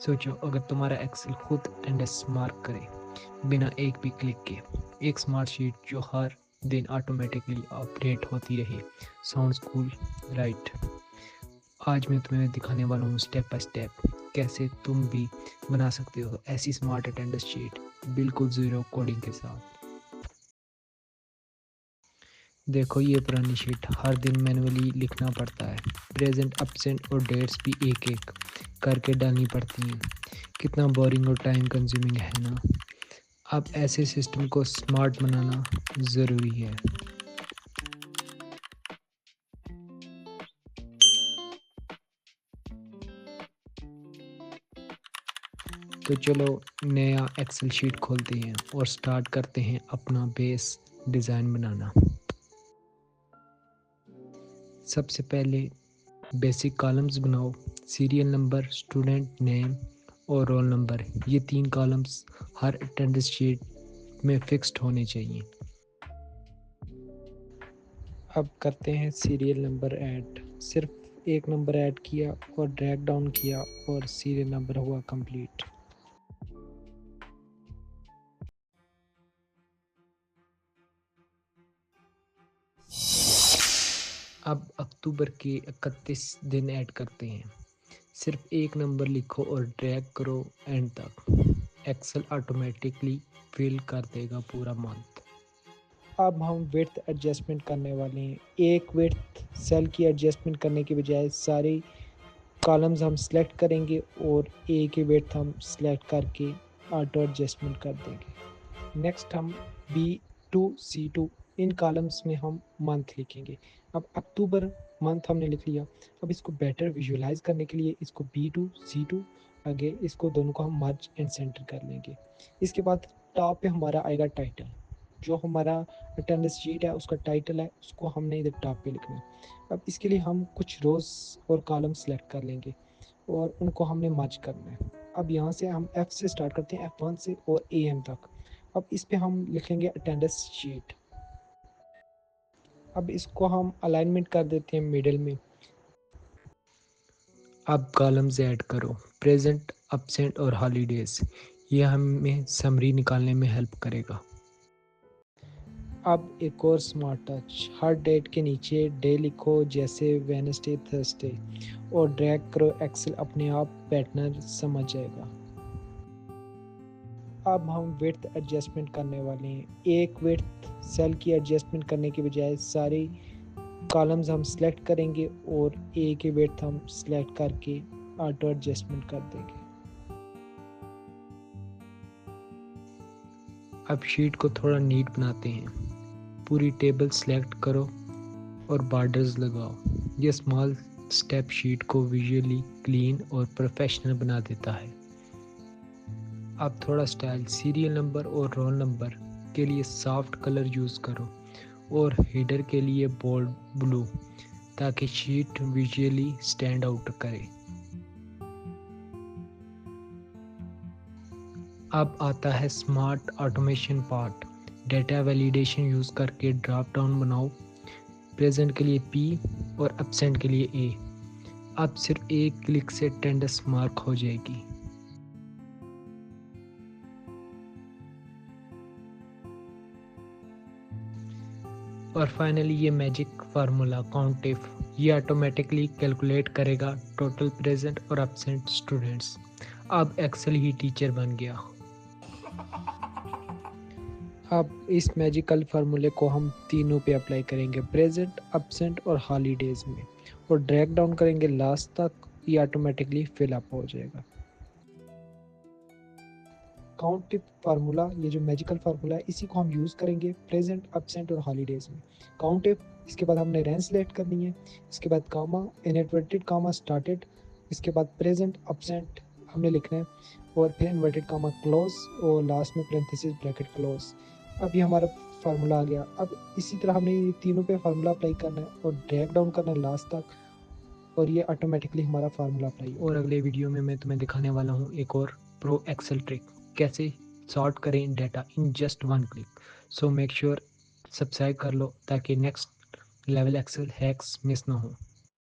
सोचो अगर तुम्हारा एक्सेल खुद अटेंडेंस मार्क करे बिना एक भी क्लिक के, एक स्मार्ट शीट जो हर दिन ऑटोमेटिकली अपडेट होती रहे। Sounds cool, right? आज मैं तुम्हें दिखाने वाला हूँ स्टेप बाय स्टेप कैसे तुम भी बना सकते हो ऐसी स्मार्ट अटेंडेंस शीट बिल्कुल ज़ीरो कोडिंग के साथ। देखो ये पुरानी शीट हर दिन मैनुअली लिखना पड़ता है। प्रेजेंट, एब्सेंट और डेट्स भी एक एक करके डालनी पड़ती हैं। कितना बोरिंग और टाइम कंज्यूमिंग है ना। अब ऐसे सिस्टम को स्मार्ट बनाना ज़रूरी है। तो चलो नया एक्सेल शीट खोलते हैं और स्टार्ट करते हैं अपना बेस डिज़ाइन बनाना। सबसे पहले बेसिक कॉलम्स बनाओ। सीरियल नंबर, स्टूडेंट नेम और रोल नंबर, ये 3 कॉलम्स हर अटेंडेंस शीट में फिक्स्ड होने चाहिए। अब करते हैं सीरियल नंबर ऐड। सिर्फ एक नंबर ऐड किया और ड्रैग डाउन किया और सीरियल नंबर हुआ कंप्लीट। अब अक्टूबर के 31 दिन ऐड करते हैं। सिर्फ एक नंबर लिखो और ड्रैग करो एंड तक। एक्सेल ऑटोमेटिकली फिल कर देगा पूरा मंथ। अब हम विड्थ एडजस्टमेंट करने वाले हैं। एक विड्थ सेल की एडजस्टमेंट करने के बजाय सारे कॉलम्स हम सिलेक्ट करेंगे और एक ही विड्थ हम सिलेक्ट करके ऑटो एडजस्टमेंट कर देंगे। नेक्स्ट हम B2C2 इन कॉलम्स में हम मंथ लिखेंगे। अब अक्टूबर मंथ हमने लिख लिया। अब इसको बेटर विजुअलाइज करने के लिए इसको B2C2 आगे इसको दोनों को हम मर्ज एंड सेंटर कर लेंगे। इसके बाद टॉप पे हमारा आएगा टाइटल। जो हमारा अटेंडेंस शीट है उसका टाइटल है उसको हमने इधर टॉप पे लिखना है। अब इसके लिए हम कुछ रोज और कॉलम सेलेक्ट कर लेंगे और उनको हमने मर्ज करना है। अब यहाँ से हम F से स्टार्ट करते हैं, F1 से और AM तक। अब इस पे हम लिखेंगे अटेंडेंस शीट। अब इसको हम अलाइनमेंट कर देते हैं मिडिल में। अब कॉलम्स ऐड करो। प्रेजेंट, एब्सेंट और हॉलीडेज, ये हमें समरी निकालने में हेल्प करेगा। अब एक और स्मार्ट टच, हर डेट के नीचे डे लिखो जैसे वेडनेसडे, थर्सडे और ड्रैग करो। एक्सेल अपने आप पैटर्न समझ जाएगा। अब हम विड्थ एडजस्टमेंट करने वाले हैं। एक विड्थ सेल की एडजस्टमेंट करने के बजाय सारे कॉलम्स हम सिलेक्ट करेंगे और एक ही विड्थ हम सिलेक्ट करके ऑटो एडजस्टमेंट कर देंगे। अब शीट को थोड़ा नीट बनाते हैं। पूरी टेबल सेलेक्ट करो और बॉर्डर्स लगाओ। ये स्मॉल स्टेप शीट को विजुअली क्लीन और प्रोफेशनल बना देता है। अब थोड़ा स्टाइल, सीरियल नंबर और रोल नंबर के लिए सॉफ्ट कलर यूज़ करो और हेडर के लिए बोल्ड ब्लू, ताकि शीट विजुअली स्टैंड आउट करे। अब आता है smart automation part. Data validation use करके ड्रॉप डाउन बनाओ। प्रेजेंट के लिए P और एब्सेंट के लिए A। अब सिर्फ एक क्लिक से अटेंडेंस मार्क हो जाएगी। और फाइनली ये मैजिक फार्मूला काउंट इफ, ये ऑटोमेटिकली कैलकुलेट करेगा टोटल प्रेजेंट और एब्सेंट स्टूडेंट्स। अब एक्सेल ही टीचर बन गया। अब इस मैजिकल फार्मूले को हम तीनों पे अप्लाई करेंगे, प्रेजेंट, एब्सेंट और हॉलीडेज में, और ड्रैग डाउन करेंगे लास्ट तक। ये ऑटोमेटिकली फिल अप हो जाएगा। काउंट टिप फार्मूला, ये जो मैजिकल फार्मूला है इसी को हम यूज़ करेंगे प्रेजेंट, एब्सेंट और हॉलीडेज में। काउंट टिप, इसके बाद हमने रेंज सेलेक्ट करनी है। इसके बाद कामा, इनवर्टेड कामा स्टार्टेड। इसके बाद प्रेजेंट, एब्सेंट हमने लिखना है और फिर इन्वर्टेड कामा क्लोज और लास्ट में पैरेंथेसिस ब्रैकेट क्लोज। अब ये हमारा फार्मूला आ गया। अब इसी तरह हमने ये तीनों पे फार्मूला अप्लाई करना है और ड्रैग डाउन करना है लास्ट तक, और ये ऑटोमेटिकली हमारा फार्मूला अप्लाई। और अगले वीडियो में मैं तुम्हें दिखाने वाला हूँ एक और प्रो एक्सेल ट्रिक, कैसे सॉर्ट करें data in just one click. So make sure subscribe कर लो ताकि next level Excel hacks miss ना हो।